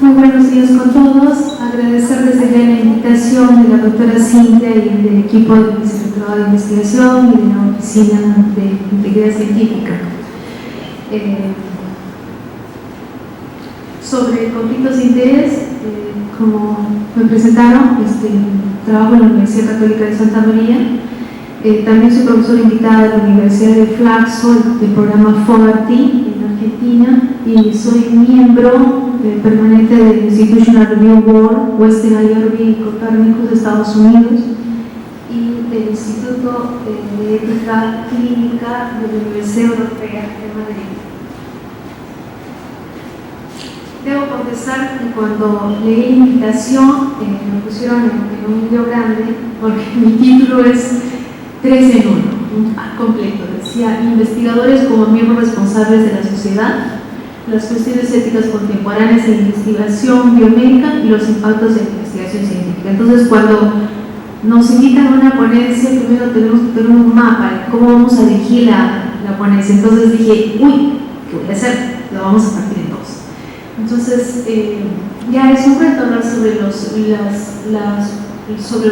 Muy buenos días con todos. Agradecer desde ya la invitación de la doctora Cintia y del equipo del Vicerrectorado de Investigación y de la Oficina de Integridad Científica. Sobre conflictos de interés, como me presentaron, trabajo en la Universidad Católica de Santa María. También soy profesora invitada de la Universidad de Flaxo, del programa FOGARTI en Argentina, y soy miembro permanente del Institutional Review Board, Western IRB y Copernicus de Estados Unidos, y del Instituto de Ética Clínica de la Universidad Europea de Madrid. Debo confesar que cuando leí la invitación me pusieron en un lío grande, porque mi título es 3 en 1, un pack completo. Decía: investigadores como miembros responsables de la sociedad, las cuestiones éticas contemporáneas de investigación biomédica y los impactos de la investigación científica. Entonces, cuando nos invitan a una ponencia, primero tenemos que tener un mapa de cómo vamos a elegir la ponencia. Entonces dije: uy, ¿qué voy a hacer? Lo vamos a partir en 2. Entonces, ya es un reto hablar sobre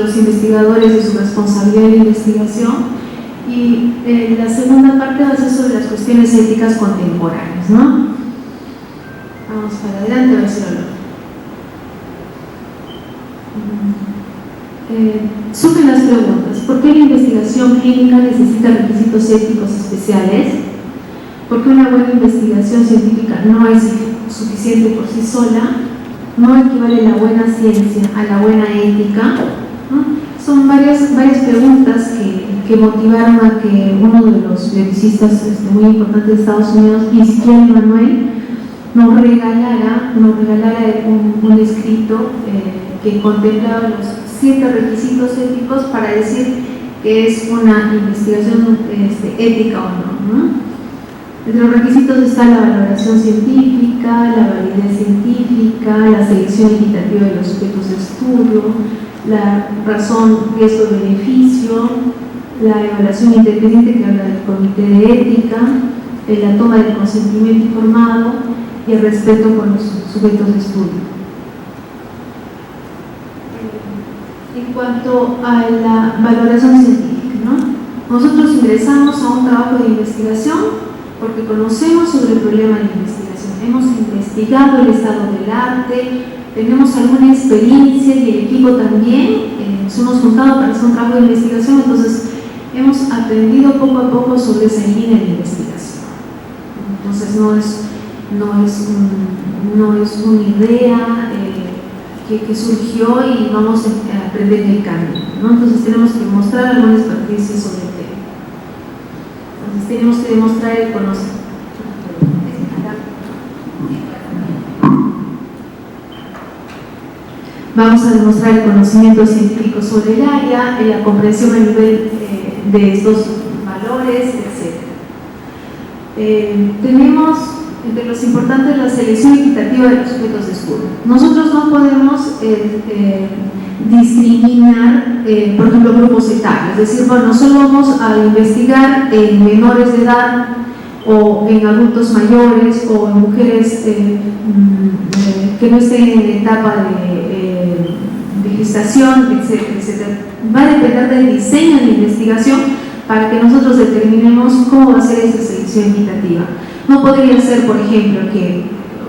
los investigadores y su responsabilidad en la investigación, y la segunda parte va a ser sobre las cuestiones éticas contemporáneas, ¿no? Vamos para adelante, a ver si lo logro. Surgen las preguntas: ¿por qué la investigación clínica necesita requisitos éticos especiales? ¿Por qué una buena investigación científica no es suficiente por sí sola? ¿No equivale la buena ciencia a la buena ética? ¿No? Son varias preguntas que motivaron a que uno de los bioeticistas muy importantes de Estados Unidos, Israel Manuel, nos regalara un escrito que contemplaba los 7 requisitos éticos para decir que es una investigación ética o no. Entre los requisitos está la valoración científica, la validez científica, la selección equitativa de los sujetos de estudio, la razón riesgo-beneficio, la evaluación independiente que habla del comité de ética, la toma del consentimiento informado y el respeto por los sujetos de estudio. En cuanto a la valoración científica, ¿no? Nosotros ingresamos a un trabajo de investigación porque conocemos sobre el problema de investigación, hemos investigado el estado del arte, tenemos alguna experiencia y el equipo también, nos hemos juntado para hacer un trabajo de investigación, entonces hemos aprendido poco a poco sobre esa línea de investigación. Entonces no es una idea que surgió y vamos a aprender en el camino, ¿no? Entonces tenemos que mostrar alguna experiencia sobre el tema. Entonces tenemos que demostrar el conocimiento. Vamos a demostrar el conocimiento científico sobre el área, la comprensión a nivel de estos valores, etc. Tenemos entre los importantes la selección equitativa de los sujetos de estudio. Nosotros no podemos discriminar, por ejemplo, grupos etarios, es decir, bueno, solo vamos a investigar en menores de edad o en adultos mayores o en mujeres que no estén en la etapa de gestación, etcétera, etcétera. Va a depender del diseño de investigación para que nosotros determinemos cómo va a ser esa selección equitativa. No podría ser, por ejemplo, que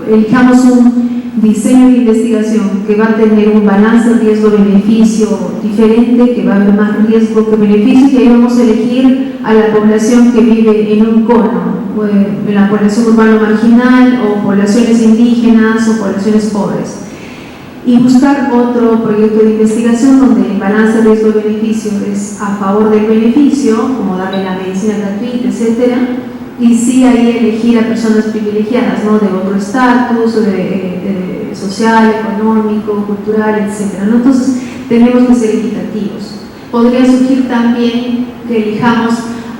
elijamos un diseño de investigación que va a tener un balance riesgo-beneficio diferente, que va a haber más riesgo que beneficio, y ahí vamos a elegir a la población que vive en un cono, en la población urbana marginal, o poblaciones indígenas, o poblaciones pobres, y buscar otro proyecto de investigación donde el balance riesgo-beneficio es a favor del beneficio, como darle la medicina gratuita, etcétera, y sí ahí elegir a personas privilegiadas, ¿no? De otro estatus, social, económico, cultural, etcétera, ¿no? Entonces tenemos que ser equitativos. Podría surgir también que elijamos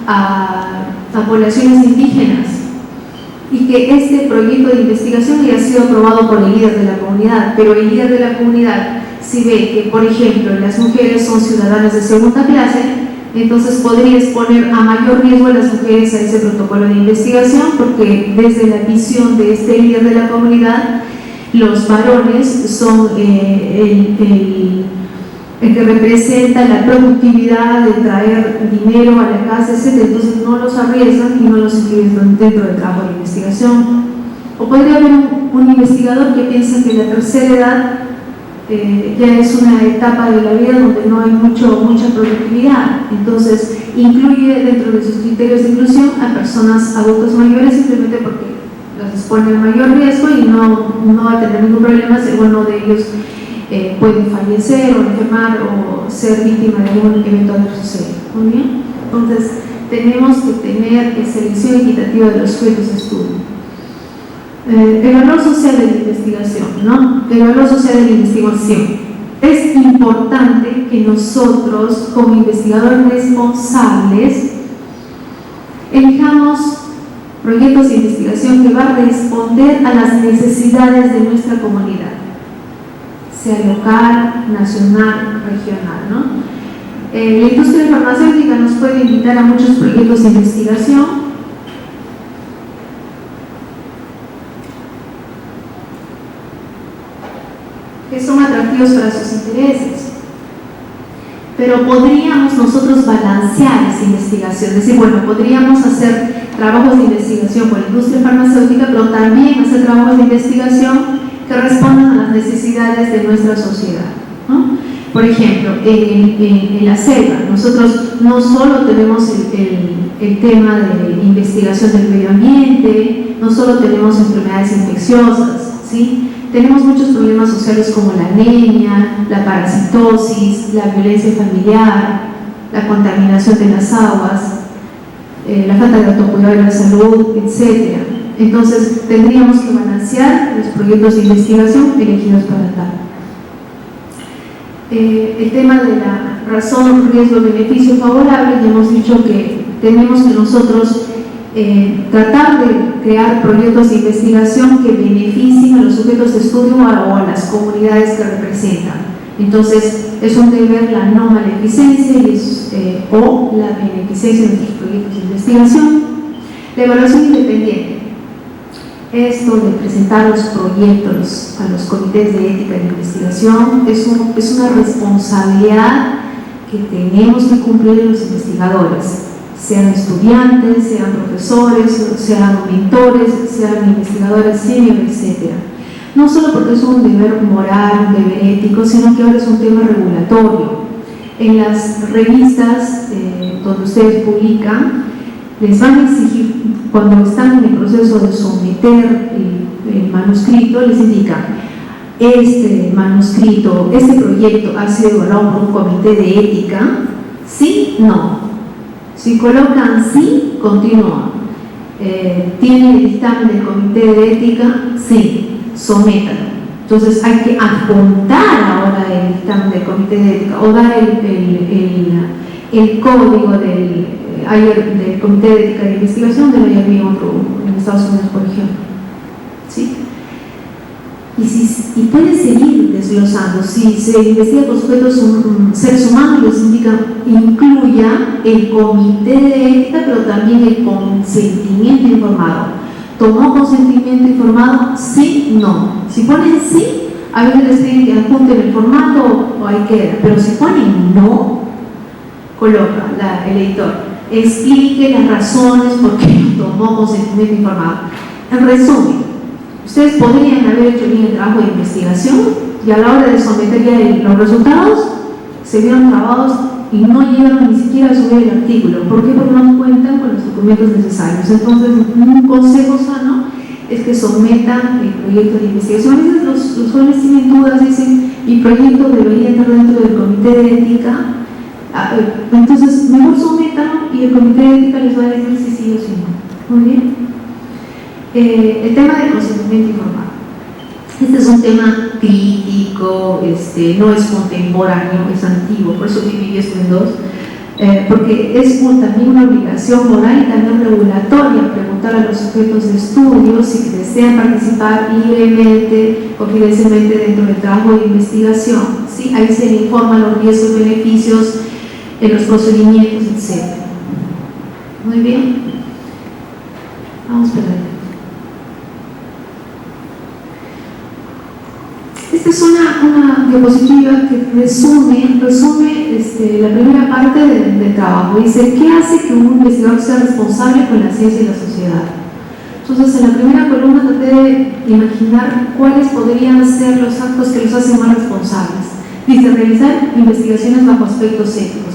a poblaciones indígenas y que este proyecto de investigación haya sido aprobado por el líder de la comunidad, pero el líder de la comunidad, si ve que, por ejemplo, las mujeres son ciudadanas de segunda clase, entonces podría exponer a mayor riesgo a las mujeres a ese protocolo de investigación, porque desde la visión de este líder de la comunidad los varones son el que representa la productividad de traer dinero a la casa, etc. Entonces no los arriesgan y no los inscriben dentro del trabajo de investigación. O podría haber un investigador que piensa que la tercera edad ya es una etapa de la vida donde no hay mucha productividad, entonces incluye dentro de sus criterios de inclusión a personas adultos mayores simplemente porque las expone a mayor riesgo y no va a tener ningún problema si alguno de ellos puede fallecer o enfermar o ser víctima de algún evento adverso. Muy bien, entonces tenemos que tener selección equitativa de los sujetos de estudio. El valor social de la investigación, ¿no? El valor social de la investigación. Es importante que nosotros, como investigadores responsables, elijamos proyectos de investigación que van a responder a las necesidades de nuestra comunidad, sea local, nacional, regional, ¿no? La industria farmacéutica nos puede invitar a muchos proyectos de investigación que son atractivos para sus intereses, pero podríamos nosotros balancear esa investigación, es decir, bueno, podríamos hacer trabajos de investigación con la industria farmacéutica, pero también hacer trabajos de investigación que respondan a las necesidades de nuestra sociedad, ¿no? Por ejemplo, en la selva, nosotros no solo tenemos el tema de investigación del medio ambiente, no solo tenemos enfermedades infecciosas, ¿sí? Tenemos muchos problemas sociales como la anemia, la parasitosis, la violencia familiar, la contaminación de las aguas, la falta de autocuidado de la salud, etc. Entonces, tendríamos que balancear los proyectos de investigación elegidos para tal. El tema de la razón, riesgo, beneficio favorable, ya hemos dicho que tenemos que nosotros tratar de crear proyectos de investigación que beneficien a los sujetos de estudio o a las comunidades que representan. Entonces, es un deber la no maleficencia o la beneficencia de nuestros proyectos de investigación. La evaluación independiente. Esto de presentar los proyectos a los comités de ética de investigación es una responsabilidad que tenemos que cumplir los investigadores, sean estudiantes, sean profesores, sean mentores, sean investigadores senior, etc. No solo porque es un deber moral, un deber ético, sino que ahora es un tema regulatorio. En las revistas donde ustedes publican, les van a exigir, cuando están en el proceso de someter el manuscrito, les indican: este manuscrito, este proyecto ha sido evaluado por un comité de ética, ¿sí? No. Si colocan sí, continúa. ¿Tiene el dictamen del comité de ética? Sí, sométalo. Entonces hay que apuntar ahora el dictamen del comité de ética o dar el código del comité de ética de investigación de lo ya vi en Estados Unidos, por ejemplo. ¿Sí? Y puede seguir desglosando. Si se investiga con sujetos seres humanos, les incluya el comité de ética, pero también el consentimiento informado. ¿Tomó consentimiento informado? Sí, no. Si ponen sí, a veces les piden que adjunten el formato o ahí queda, pero si ponen no, coloca el editor: explique las razones por qué no tomó consentimiento informado. En resumen, ustedes podrían haber hecho bien el trabajo de investigación y a la hora de someter ya los resultados se vieron trabados y no llegaron ni siquiera a subir el artículo. ¿Por qué? Porque no cuentan con los documentos necesarios. Entonces, un consejo sano es que sometan el proyecto de investigación. A veces los jóvenes tienen dudas, dicen: mi proyecto debería estar dentro del comité de ética. Entonces, mejor sométanlo y el comité de ética les va a decir si sí o si no. Muy bien. El tema del consentimiento informado. Este es un tema crítico, no es contemporáneo, es antiguo, por eso dividí esto en dos, porque es también una obligación moral y también regulatoria preguntar a los sujetos de estudio si desean participar libremente, confidencialmente dentro del trabajo de investigación. ¿Sí? Ahí se le informa los riesgos y beneficios en los procedimientos, etc. Muy bien. Vamos para allá. Esta es una diapositiva que resume la primera parte del trabajo. Dice, ¿qué hace que un investigador sea responsable con la ciencia y la sociedad? Entonces, en la primera columna traté de imaginar cuáles podrían ser los actos que los hacen más responsables. Dice, realizar investigaciones bajo aspectos éticos,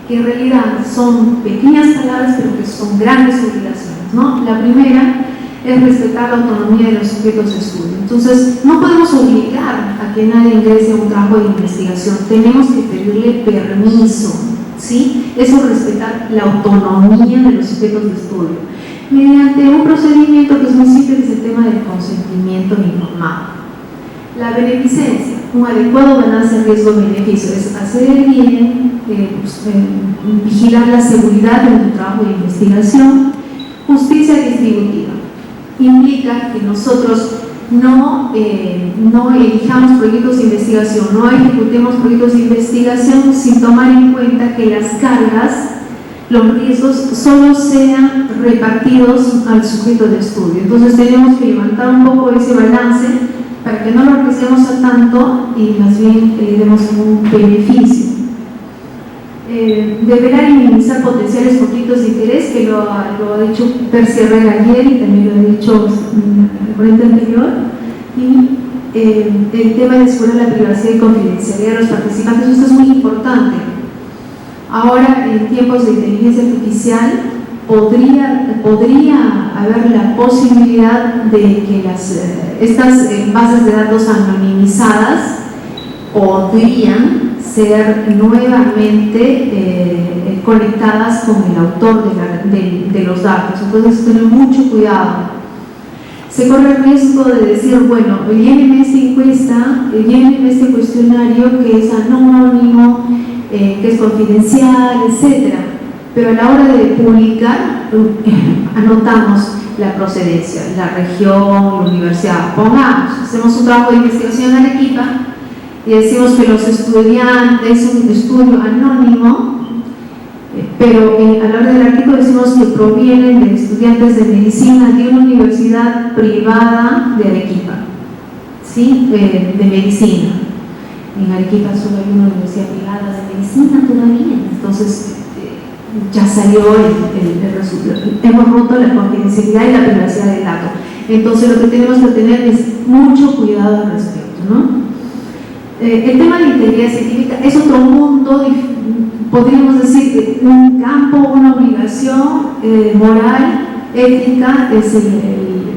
que en realidad son pequeñas palabras, pero que son grandes obligaciones, ¿no? La primera es respetar la autonomía de los sujetos de estudio. Entonces, no podemos obligar a que nadie ingrese a un trabajo de investigación, tenemos que pedirle permiso, ¿sí? Eso es respetar la autonomía de los sujetos de estudio, mediante un procedimiento que es muy simple, que es el tema del consentimiento informado. La beneficencia, un adecuado balance riesgo-beneficio, es hacer el bien, vigilar la seguridad en tu trabajo de investigación. Justicia distributiva implica que nosotros no elijamos proyectos de investigación, no ejecutemos proyectos de investigación sin tomar en cuenta que las cargas, los riesgos solo sean repartidos al sujeto de estudio. Entonces tenemos que levantar un poco ese balance para que no lo arriesguemos a tanto y más bien le demos un beneficio. Deberá minimizar potenciales conflictos de interés, que lo ha dicho Percy Herrera ayer y también lo ha dicho el ponente anterior, y el tema de asegurar la privacidad y confidencialidad de los participantes. Esto es muy importante. Ahora, en tiempos de inteligencia artificial, podría haber la posibilidad de que estas bases de datos anonimizadas podrían ser nuevamente conectadas con el autor de los datos. Entonces, tener mucho cuidado. Se corre el riesgo de decir, bueno, llénenme esta encuesta, llénenme este cuestionario que es anónimo, que es confidencial, etc. Pero a la hora de publicar, anotamos la procedencia, la región, la universidad. Pongamos, hacemos un trabajo de investigación en Arequipa y decimos que los estudiantes, es un estudio anónimo, pero a la hora del artículo decimos que provienen de estudiantes de medicina de una universidad privada de Arequipa, ¿sí? De medicina. En Arequipa solo hay una universidad privada de medicina todavía, entonces ya salió el resultado. Hemos roto la confidencialidad y la privacidad del dato. Entonces lo que tenemos que tener es mucho cuidado al respecto, ¿no? El tema de integridad científica es otro mundo, podríamos decir, un campo, una obligación moral, ética,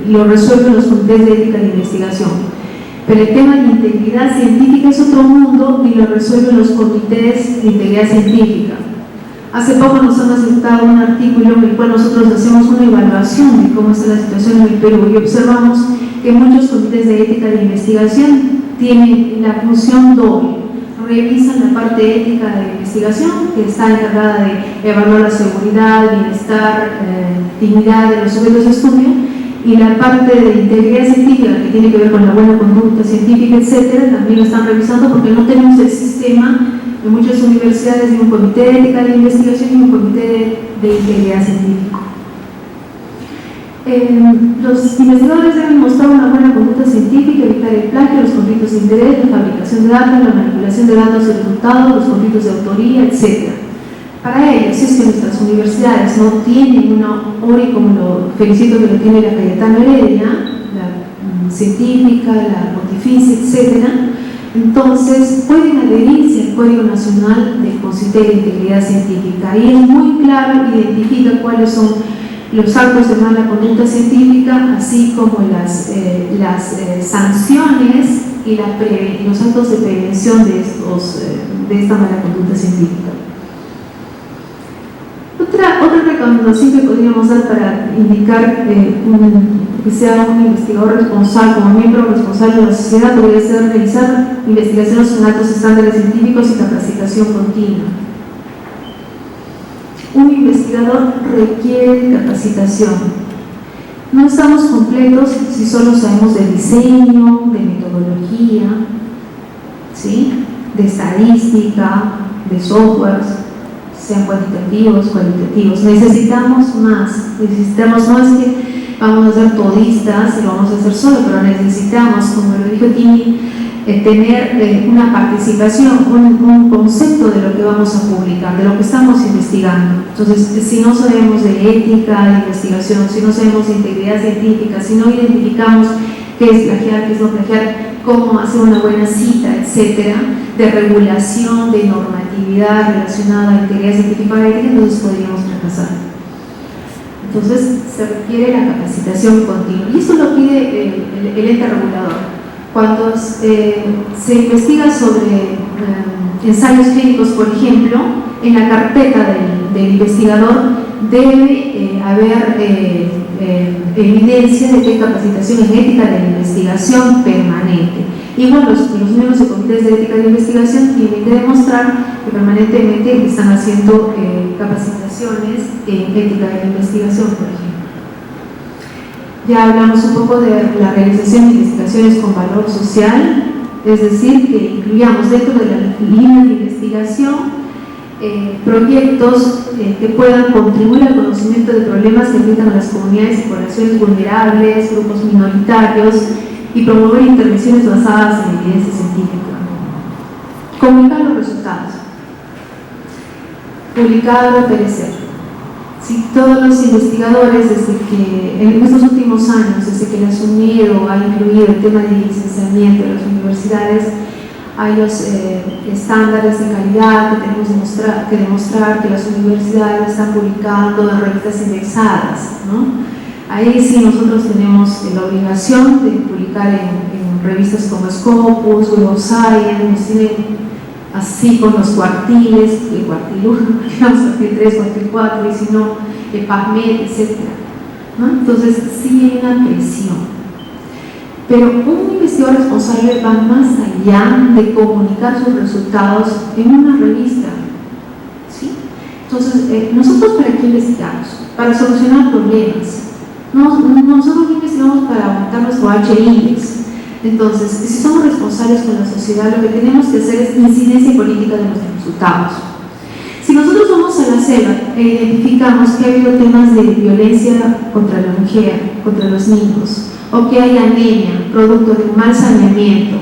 lo resuelven los comités de ética de investigación. Pero el tema de integridad científica es otro mundo y lo resuelven los comités de integridad científica. Hace poco nos han aceptado un artículo en el cual nosotros hacemos una evaluación de cómo está la situación en el Perú y observamos que muchos comités de ética de investigación tienen la función doble. Revisan la parte ética de investigación, que está encargada de evaluar la seguridad, bienestar, dignidad de los sujetos de estudio, y la parte de integridad científica, que tiene que ver con la buena conducta científica, etcétera, también lo están revisando porque no tenemos el sistema en muchas universidades de un comité de ética de investigación y un comité de integridad científica. Los investigadores deben mostrar una buena conducta científica, evitar el plagio, los conflictos de interés, la fabricación de datos, la manipulación de datos y resultados, los conflictos de autoría, etc. Para ello, si es que nuestras universidades no tienen una ORI como lo felicito que lo tiene la Cayetano Heredia, la científica, la pontificia, etc., entonces pueden adherirse al Código Nacional del Comité de Integridad Científica y es muy claro, identifica cuáles son los actos de mala conducta científica, así como las sanciones y los actos de prevención de esta mala conducta científica. Otra recomendación que podríamos dar para indicar que sea un investigador responsable, como miembro responsable de la sociedad, podría ser realizar investigaciones en altos estándares científicos y capacitación continua. Un investigador requiere capacitación. No estamos completos si solo sabemos de diseño, de metodología, ¿sí? De estadística, de softwares, sean cuantitativos, cualitativos. Necesitamos más que vamos a ser todistas y lo vamos a hacer solo, pero necesitamos, como lo dijo Tini, tener una participación, un concepto de lo que vamos a publicar, de lo que estamos investigando. Entonces, si no sabemos de ética de investigación, si no sabemos de integridad científica, si no identificamos qué es plagiar, qué es no plagiar, cómo hacer una buena cita, etcétera, de regulación, de normatividad relacionada a integridad científica y ética, entonces podríamos fracasar. Entonces, se requiere la capacitación continua, y esto lo pide el ente regulador. Cuando se investiga sobre ensayos clínicos, por ejemplo, en la carpeta del investigador debe haber evidencia de que hay capacitación en ética de la investigación permanente. Igual los miembros de comités de ética de investigación tienen que demostrar que permanentemente están haciendo capacitaciones en ética de la investigación, por ejemplo. Ya hablamos un poco de la realización de investigaciones con valor social, es decir, que incluyamos dentro de la línea de investigación proyectos que puedan contribuir al conocimiento de problemas que afectan a las comunidades y poblaciones vulnerables, grupos minoritarios, y promover intervenciones basadas en evidencia científica. Comunicar los resultados. Publicar o perecer. Si todos los investigadores, desde que en estos últimos años, desde que el asumido ha incluido el tema de licenciamiento de las universidades, hay los estándares de calidad que tenemos que demostrar que las universidades están publicando en revistas indexadas, ¿no? Ahí sí nosotros tenemos la obligación de publicar en revistas como Scopus, Web of Science, nos tienen así con los cuartiles, el cuartil 1, cuartil 3, cuartil 4, y si no, el PubMed, etc., ¿no? Entonces sí hay una presión. Pero un investigador responsable va más allá de comunicar sus resultados en una revista, ¿sí? Entonces, ¿nosotros para qué investigamos? Para solucionar problemas. Nosotros no investigamos para aumentar nuestro H-index. Entonces, si somos responsables con la sociedad, lo que tenemos que hacer es incidencia política de nuestros resultados. Si nosotros vamos a la selva e identificamos que ha habido temas de violencia contra la mujer, contra los niños, o que hay anemia, producto de un mal saneamiento,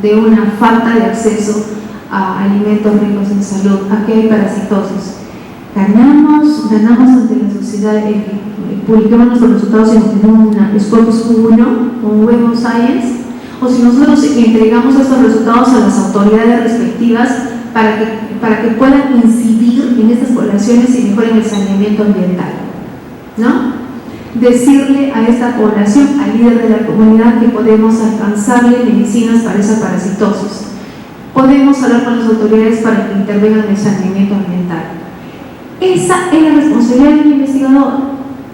de una falta de acceso a alimentos ricos en salud, aquí hay parasitosis, ganamos ante la sociedad, publicamos nuestros resultados en una Scopus 1 o un Web of Science, o si nosotros entregamos estos resultados a las autoridades respectivas para que puedan incidir en estas poblaciones y mejoren el saneamiento ambiental, ¿no? Decirle a esta población, al líder de la comunidad, que podemos alcanzarle medicinas para esa parasitosis. Podemos hablar con las autoridades para que intervengan en el saneamiento ambiental. Esa es la responsabilidad del investigador.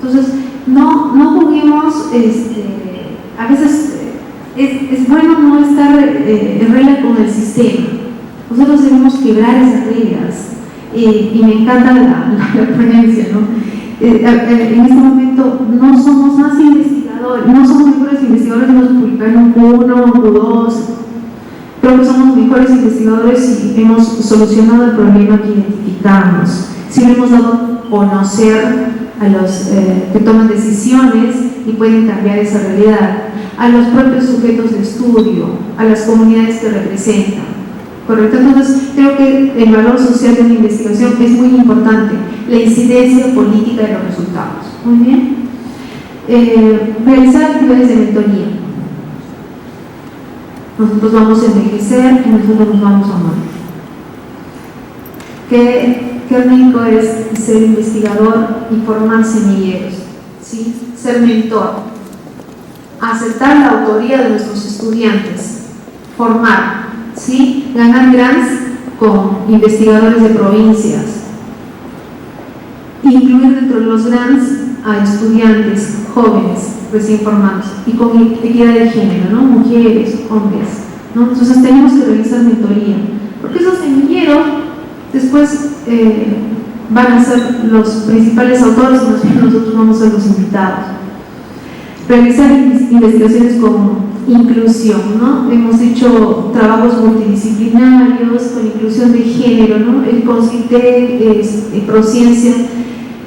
Entonces, no juguemos, a veces es bueno no estar en regla con el sistema. Nosotros debemos quebrar esas reglas. Y me encanta la ponencia, ¿no? En este momento no somos más investigadores, no somos mejores investigadores de los publicar un Q1 o Q2. Creo que somos mejores investigadores si hemos solucionado el problema que identificamos, si le hemos dado a conocer a los que toman decisiones y pueden cambiar esa realidad, a los propios sujetos de estudio, a las comunidades que representan. ¿Correcto? Entonces, creo que el valor social de la investigación es muy importante, la incidencia política de los resultados. Muy bien. Realizar actividades de mentoría. Nosotros vamos a envejecer y nosotros nos vamos a morir. Qué rico es ser investigador y formar semilleros, ¿sí? Ser mentor, aceptar la autoría de nuestros estudiantes, formar, ¿sí? Ganar grants con investigadores de provincias, incluir dentro de los grants a estudiantes jóvenes recién formados y con equidad de género, ¿no? Mujeres, hombres, ¿no? Entonces tenemos que realizar mentoría, porque esos semilleros después van a ser los principales autores y nosotros vamos a ser los invitados. Realizar investigaciones con inclusión, ¿no? Hemos hecho trabajos multidisciplinarios con inclusión de género, ¿no? El CONCITE, Prociencia,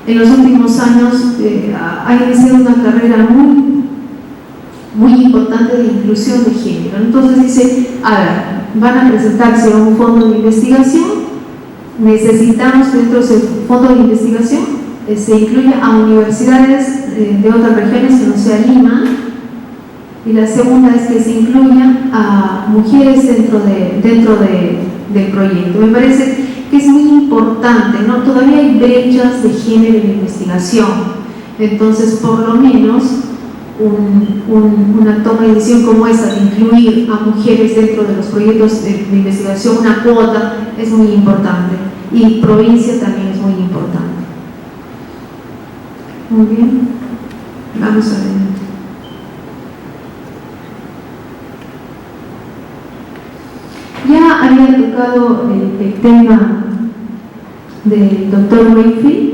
en los últimos años ha iniciado una carrera muy importante de inclusión de género. Entonces dice, a ver, van a presentarse a un fondo de investigación, necesitamos que dentro de ese fondo de investigación se incluya a universidades de otras regiones que no sea Lima, y la segunda es que se incluya a mujeres dentro del proyecto. Me parece que es muy importante, ¿no? Todavía hay brechas de género en la investigación, entonces por lo menos una toma de decisión como esta de incluir a mujeres dentro de los proyectos de investigación, una cuota, es muy importante, y provincia también es muy importante. Muy bien, vamos adelante. Ya había tocado el tema del doctor Wakefield.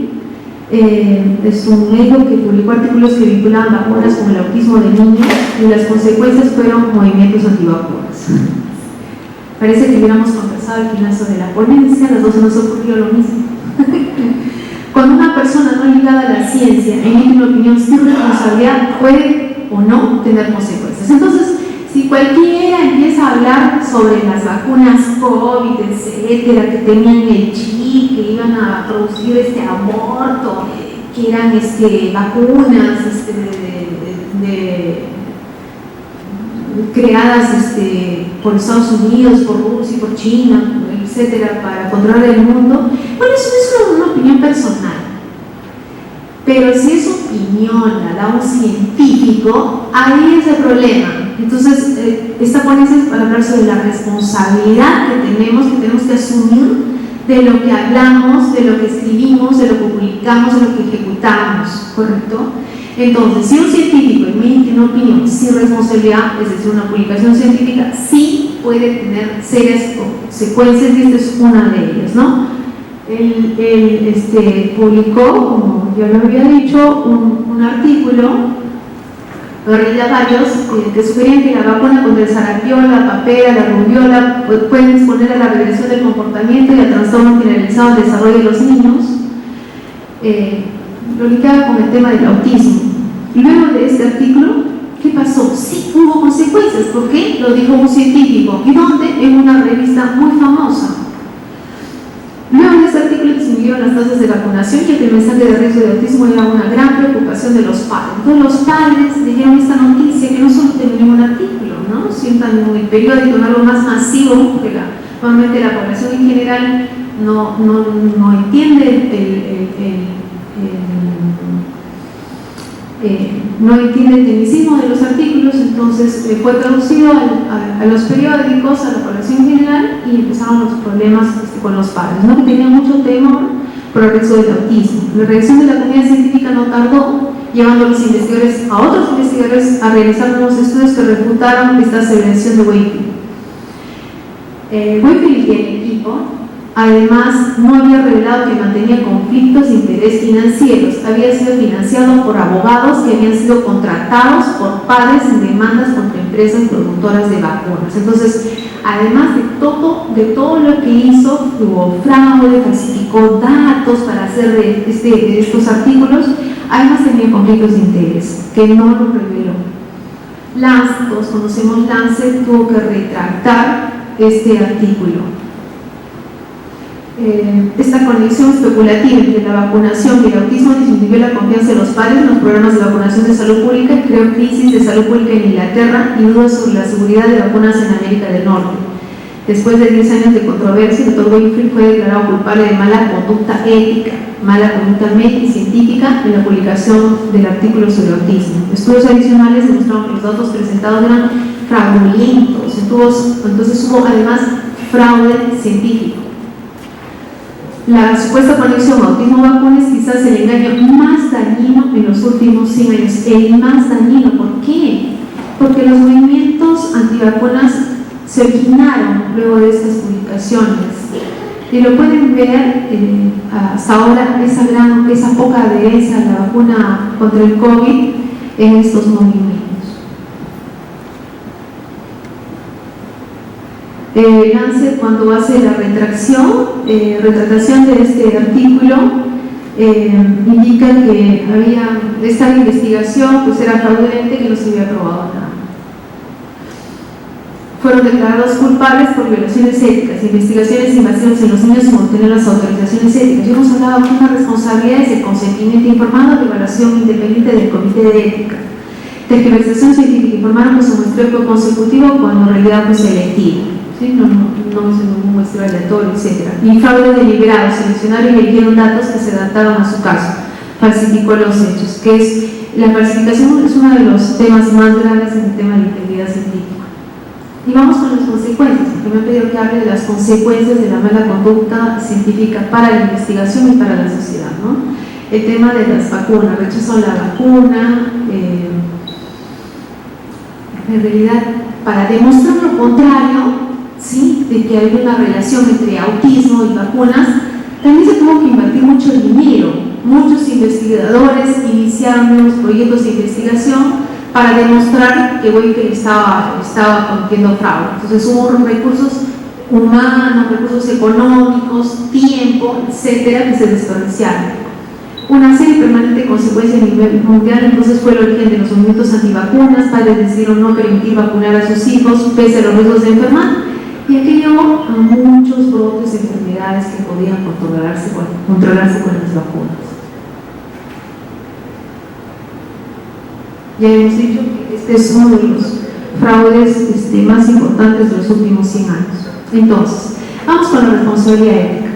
Es un médico que publicó artículos que vinculaban vacunas con el autismo de niños, y las consecuencias fueron movimientos antivacunas. Parece que hubiéramos conversado al final sobre la ponencia, las dos se nos ocurrió lo mismo. Cuando una persona no ligada a la ciencia emite una opinión sin responsabilidad, puede o no tener consecuencias. Entonces, si cualquiera empieza a hablar sobre las vacunas COVID, etcétera, que tenían el chip, que iban a producir aborto, que eran vacunas creadas por Estados Unidos, por Rusia, por China, etcétera, para controlar el mundo, bueno, eso es una opinión personal. Pero si esa opinión la da un científico, ahí es el problema. Entonces, esta ponencia es para hablar sobre la responsabilidad que tenemos que asumir de lo que hablamos, de lo que escribimos, de lo que publicamos, de lo que ejecutamos, ¿correcto? Entonces, si un científico emite una opinión sin responsabilidad, es decir, una publicación científica, sí puede tener serias consecuencias, y esta es una de ellas, ¿no? Él publicó, como ya lo había dicho, un artículo, en realidad varios, que sugerían que la vacuna contra el sarampión, la papera, la rubiola pueden exponer a la regresión del comportamiento y al trastorno generalizado del desarrollo de los niños. Lo ligaba con el tema del autismo. Luego de este artículo, ¿qué pasó? Sí hubo consecuencias. ¿Por qué? Lo dijo un científico. ¿Y dónde? En una revista muy famosa. Luego de este artículo disminuyeron las tasas de vacunación, ya que el mensaje de riesgo de autismo era una gran preocupación de los padres. Entonces los padres dijeron esta noticia, que no solo terminó en un artículo, ¿no? Sientan en el periódico, en algo más masivo, porque normalmente la población en general no entiende no entiende el tecnicismo de los artículos. Entonces fue traducido a los periódicos, a la población en general, y empezaron los problemas con los padres, ¿no? Que tenían mucho temor por el riesgo del autismo. La reacción de la comunidad científica no tardó, llevando a los investigadores, a otros investigadores, a realizar nuevos estudios que refutaron esta aseveración de Wakefield. Wakefield y el equipo, además, no había revelado que mantenía conflictos de interés financieros. Había sido financiado por abogados que habían sido contratados por padres en demandas contra empresas productoras de vacunas. Entonces, además de todo lo que hizo, hubo fraude, falsificó datos para hacer estos artículos. Además, tenía conflictos de interés que no lo reveló. Todos conocemos Lancet, tuvo que retractar este artículo. Esta conexión especulativa entre la vacunación y el autismo disminuyó la confianza de los padres en los programas de vacunación de salud pública, creó crisis de salud pública en Inglaterra y dudas sobre la seguridad de vacunas en América del Norte. Después de 10 años de controversia, el Dr. Wakefield fue declarado culpable de mala conducta ética, mala conducta médica y científica en la publicación del artículo sobre autismo. Estudios adicionales demostraron que los datos presentados eran fraudulentos, entonces hubo además fraude científico. La supuesta conexión autismo-vacunas es quizás el engaño más dañino en los últimos 100 años. El más dañino, ¿por qué? Porque los movimientos antivacunas se originaron luego de estas publicaciones. Y lo pueden ver hasta ahora, esa poca adherencia a la vacuna contra el COVID en estos movimientos. Lancet, cuando hace la retractación de este artículo, indica que esta investigación pues era fraudulenta y que no se había probado nada. Fueron declarados culpables por violaciones éticas, investigaciones invasivas en los niños sin obtener las autorizaciones éticas. Ya hemos hablado que una responsabilidad es el consentimiento informado de evaluación independiente del Comité de Ética. Tergiversación científica informaron que su muestreo fue consecutivo cuando en realidad fue selectivo. ¿Sí? No es un muestreo aleatorio, etc. Y fraude deliberado, seleccionaron y eligieron datos que se adaptaban a su caso. Falsificó los hechos, que es la falsificación es uno de los temas más graves en el tema de la integridad científica. Y vamos con las consecuencias, porque me han pedido que hable de las consecuencias de la mala conducta científica para la investigación y para la sociedad, ¿no? El tema de las vacunas, rechazo a la vacuna, en realidad, para demostrar lo contrario, ¿sí?, de que hay una relación entre autismo y vacunas, también se tuvo que invertir mucho dinero. Muchos investigadores iniciaron nuevos proyectos de investigación para demostrar que Weikel estaba cometiendo fraude. Entonces hubo recursos humanos, recursos económicos, tiempo, etcétera, que se desperdiciaron. Una serie permanente de consecuencias a nivel mundial entonces fue el origen de los movimientos antivacunas. Padres decidieron no permitir vacunar a sus hijos pese a los riesgos de enfermar, y aquello llevó a muchos brotes de enfermedades que podían controlarse con las vacunas. Ya hemos dicho que este es uno de los fraudes más importantes de los últimos 100 años. Entonces, vamos con la responsabilidad ética.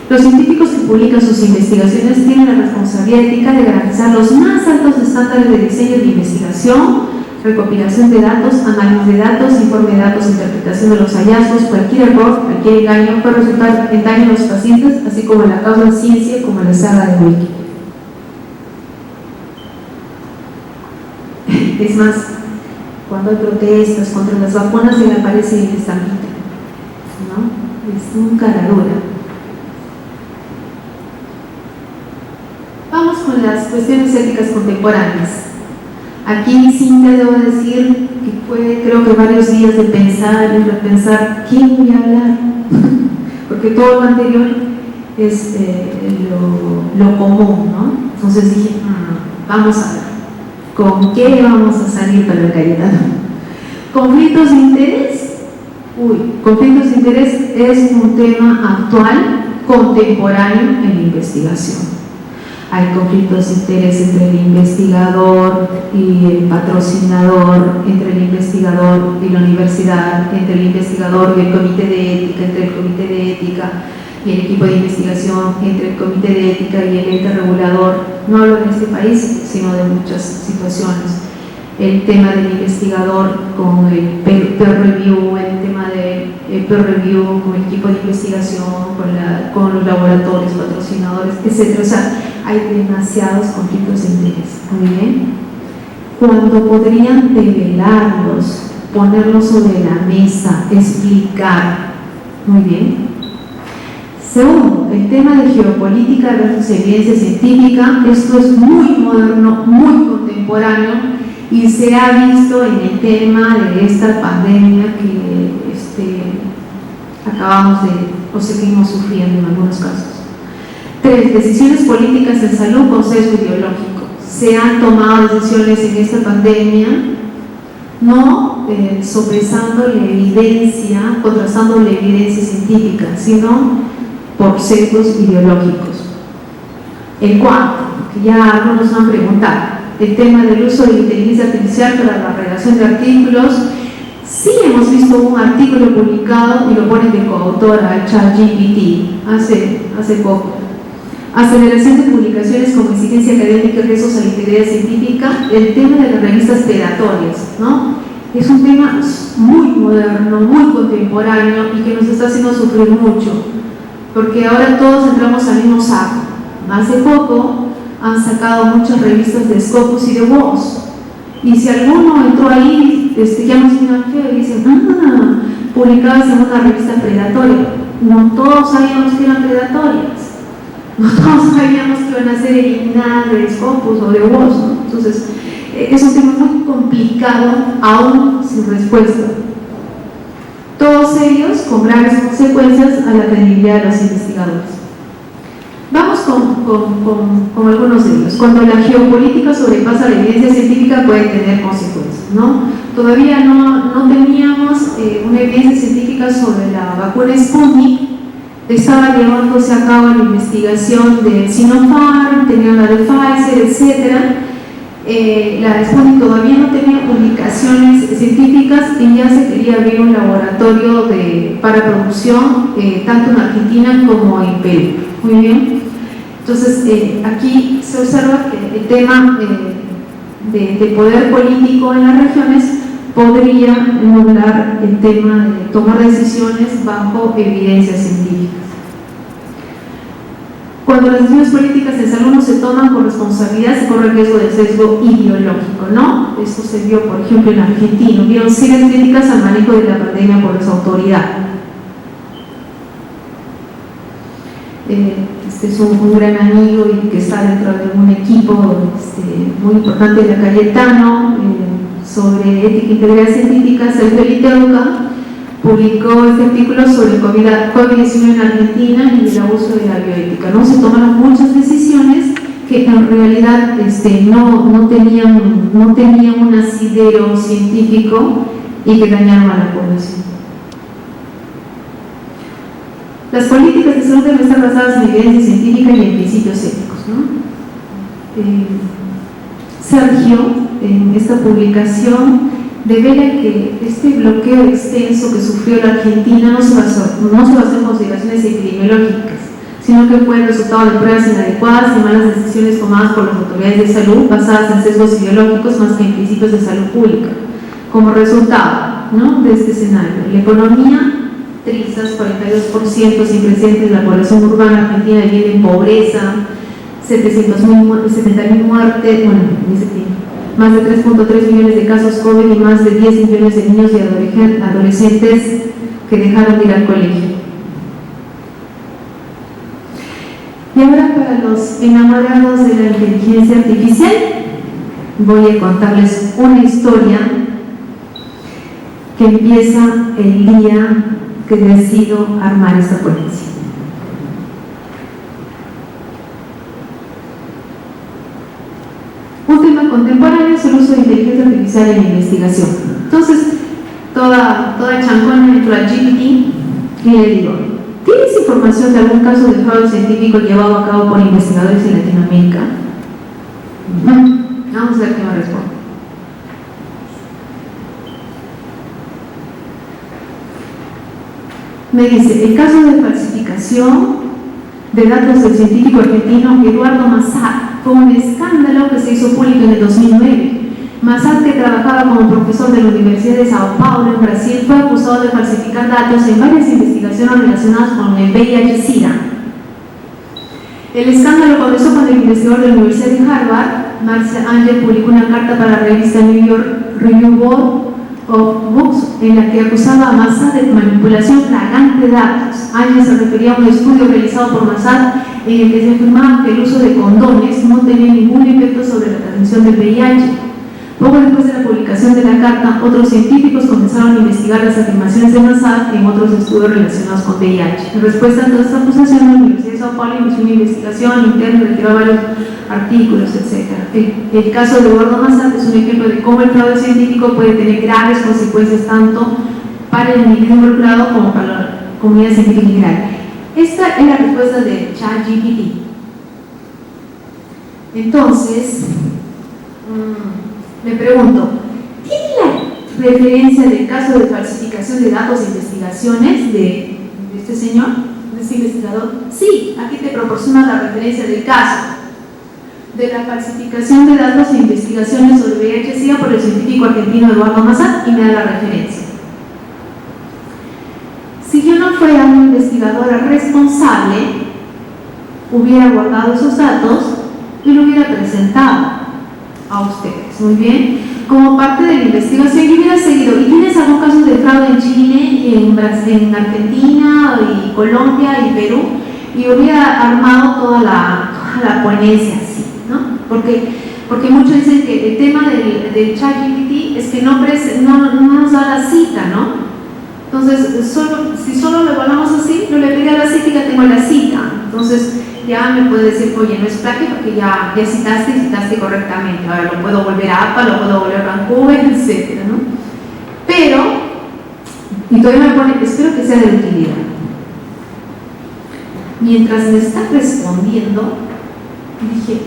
Los científicos que publican sus investigaciones tienen la responsabilidad ética de garantizar los más altos estándares de diseño de investigación, recopilación de datos, análisis de datos, informe de datos, interpretación de los hallazgos. Cualquier error, cualquier engaño puede resultar en daño a los pacientes, así como en la causa de ciencia, como en la saga de Weikel. Es más, cuando hay protestas contra las vacunas, se le aparece en esta mitad, ¿no? Es un cara dura. Vamos con las cuestiones éticas contemporáneas. Aquí sí te debo decir que fue, creo que varios días de pensar y repensar quién voy a hablar, porque todo lo anterior es lo común, ¿no? Entonces dije, vamos a ver. ¿Con qué vamos a salir para el Cayetano? ¿Conflictos de interés? Conflictos de interés es un tema actual, contemporáneo en la investigación. Hay conflictos de interés entre el investigador y el patrocinador, entre el investigador y la universidad, entre el investigador y el comité de ética, entre el comité de ética y el equipo de investigación, entre el comité de ética y el ente regulador. No hablo de este país, sino de muchas situaciones. El tema del investigador con el peer review, el tema del peer review con el equipo de investigación, con los laboratorios, patrocinadores, etc. O sea, hay demasiados conflictos de interés. Muy bien. Cuando podrían develarlos, ponerlos sobre la mesa, explicar. Muy bien. Segundo, el tema de geopolítica versus evidencia científica. Esto es muy moderno, muy contemporáneo y se ha visto en el tema de esta pandemia que acabamos de o seguimos sufriendo en algunos casos. 3. Decisiones políticas en salud con sesgo ideológico. Se han tomado decisiones en esta pandemia no sopesando la evidencia, contrastando la evidencia científica, sino por sesgos ideológicos. El cuarto, que ya algunos han preguntado, el tema del uso de la inteligencia artificial para la redacción de artículos. Sí hemos visto un artículo publicado y lo ponen de coautora ChatGPT hace poco. Aceleración de publicaciones como exigencia académica y riesgos a la integridad científica. El tema de las revistas predatorias, ¿no? Es un tema muy moderno, muy contemporáneo y que nos está haciendo sufrir mucho, porque ahora todos entramos al mismo saco. Hace poco han sacado muchas revistas de Scopus y de WOS, y si alguno entró ahí, ya nos miran feo y dicen, publicadas en una revista predatoria. No todos sabíamos que eran predatorias, no todos sabíamos que iban a ser eliminadas de Scopus o de WOS, ¿no? Entonces, es un tema muy complicado, aún sin respuesta. Todos ellos con graves consecuencias a la credibilidad de los investigadores. Vamos con con algunos de ellos. Cuando la geopolítica sobrepasa la evidencia científica puede tener consecuencias, ¿no? Todavía no teníamos una evidencia científica sobre la vacuna Sputnik. Estaba llevándose a cabo la investigación de Sinopharm, tenían la de Pfizer, etc. La Sputnik todavía no tenía publicaciones científicas y ya se quería abrir un laboratorio para producción, tanto en Argentina como en Perú. Muy bien. Entonces, aquí se observa que el tema de poder político en las regiones podría anular el tema de tomar decisiones bajo evidencias científicas. Cuando las decisiones políticas en salud no se toman con responsabilidad, se corre el riesgo del sesgo ideológico, ¿no? Esto se vio, por ejemplo, en Argentina. Hubieron serias críticas al manejo de la pandemia por esa autoridad. Este es un gran amigo y que está dentro de un equipo muy importante de la Cayetano, sobre ética e integridad científica. Sergio Liteuca publicó este artículo sobre COVID-19 en Argentina y el abuso de la bioética, ¿no? Se tomaron muchas decisiones que en realidad no tenían un asidero científico y que dañaron a la población. Las políticas de salud deben estar basadas en evidencia científica y en principios éticos, ¿no? Sergio, en esta publicación, devela que este bloqueo extenso que sufrió la Argentina no se basó en consideraciones epidemiológicas, sino que fue el resultado de pruebas inadecuadas y malas decisiones tomadas por las autoridades de salud basadas en sesgos ideológicos más que en principios de salud pública. Como resultado, ¿no?, de este escenario, la economía trizas, 42% sin presentes, la población urbana argentina vive en pobreza, 70.000 muertes, más de 3.3 millones de casos COVID y más de 10 millones de niños y adolescentes que dejaron de ir al colegio. Y ahora, para los enamorados de la inteligencia artificial, voy a contarles una historia que empieza el día que decido armar esta ponencia. Un tema contemporáneo es el uso de inteligencia artificial en la investigación. Entonces, toda chancona entro a GPT y le digo: ¿tienes información de algún caso de fraude científico llevado a cabo por investigadores en Latinoamérica? Vamos a ver qué me responde. Me dice: el caso de falsificación de datos del científico argentino Eduardo Massad fue un escándalo que se hizo público en el 2009. Massad, que trabajaba como profesor de la Universidad de Sao Paulo en Brasil, fue acusado de falsificar datos en varias investigaciones relacionadas con el VIH-Sida. El escándalo comenzó cuando el investigador de la Universidad de Harvard, Marcia Angel, publicó una carta para la revista New York Review Board of Books en la que acusaba a Massad de manipulación flagrante de datos. Angel se refería a un estudio realizado por Massad en el que se afirmaba que el uso de condones no tenía ningún efecto sobre la transmisión del VIH. Poco después de la publicación de la carta, otros científicos comenzaron a investigar las afirmaciones de Massad en otros estudios relacionados con VIH. En respuesta a toda esta acusación, la Universidad de Sao Paulo inició una investigación interna y retiró varios artículos, etc. El caso de Eduardo Massad es un ejemplo de cómo el fraude científico puede tener graves consecuencias tanto para el individuo involucrado como para la comunidad científica en general. Esta es la respuesta de ChatGPT. Entonces, me pregunto: ¿tiene la referencia del caso de falsificación de datos e investigaciones de este señor, de este investigador? Sí, aquí te proporciona la referencia del caso de la falsificación de datos e investigaciones sobre VIH-Sida por el científico argentino Eduardo Massad y me da la referencia. Si yo no fuera una investigadora responsable, hubiera guardado esos datos y lo hubiera presentado a ustedes, muy bien, como parte de la investigación, y hubiera seguido. ¿Y tienes algún caso de fraude en Chile, en Argentina, y Colombia y Perú? Y hubiera armado toda la ponencia así, ¿no? Porque muchos dicen que el tema del ChatGPT es que no nos da la cita, ¿no? Entonces, si solo lo evaluamos así, yo le pedí a la cita y ya tengo la cita. Entonces, ya me puede decir, oye, no es plagio porque ya citaste y citaste correctamente. Ahora lo puedo volver a APA, lo puedo volver a Vancouver, etc., ¿no? Pero, y todavía me pone, espero que sea de utilidad. Mientras me está respondiendo, dije,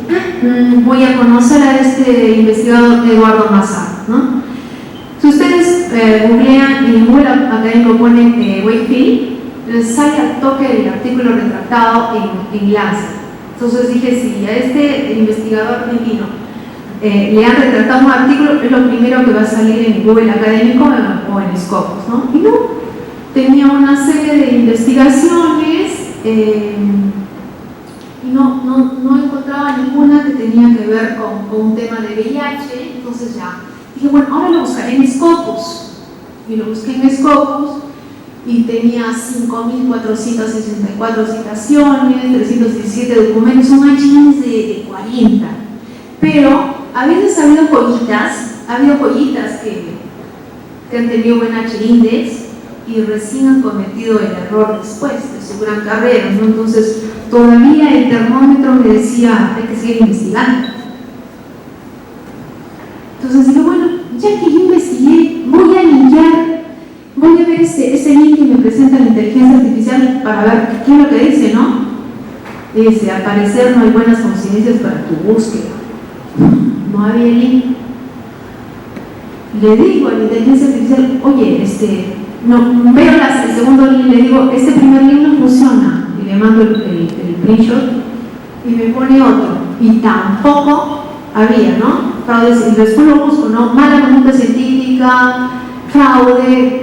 voy a conocer a este investigador Eduardo Mazar, ¿no? Si ustedes googlean en Google Académico, ponen Wakefield, les sale al toque el artículo retractado en Lancet. Entonces dije, si a este investigador argentino le han retratado un artículo, es lo primero que va a salir en Google Académico o en Scopus, ¿no? Y no, tenía una serie de investigaciones y no encontraba ninguna que tenía que ver con un tema de VIH. Entonces ya dije, bueno, ahora lo buscaré en Scopus, y lo busqué en Scopus y tenía 5.464 citaciones, 317 documentos, un H-index de 40. Pero a veces ha habido joyitas que han tenido buen H-index y recién han cometido el error después de su gran carrera, ¿no? Entonces todavía el termómetro me decía, hay que seguir investigando. Entonces digo, bueno, ya que yo investigué, voy a linkear, voy a ver ese link que me presenta la inteligencia artificial para ver qué es lo que dice, ¿no? Dice, al parecer no hay buenas coincidencias para tu búsqueda. No había link. Le digo a la inteligencia artificial, oye, no, veo el segundo link, le digo, este primer link no funciona, y le mando el screenshot y me pone otro, y tampoco había, ¿no? Fraudes, y después lo busco, ¿no? Mala conducta científica, fraude.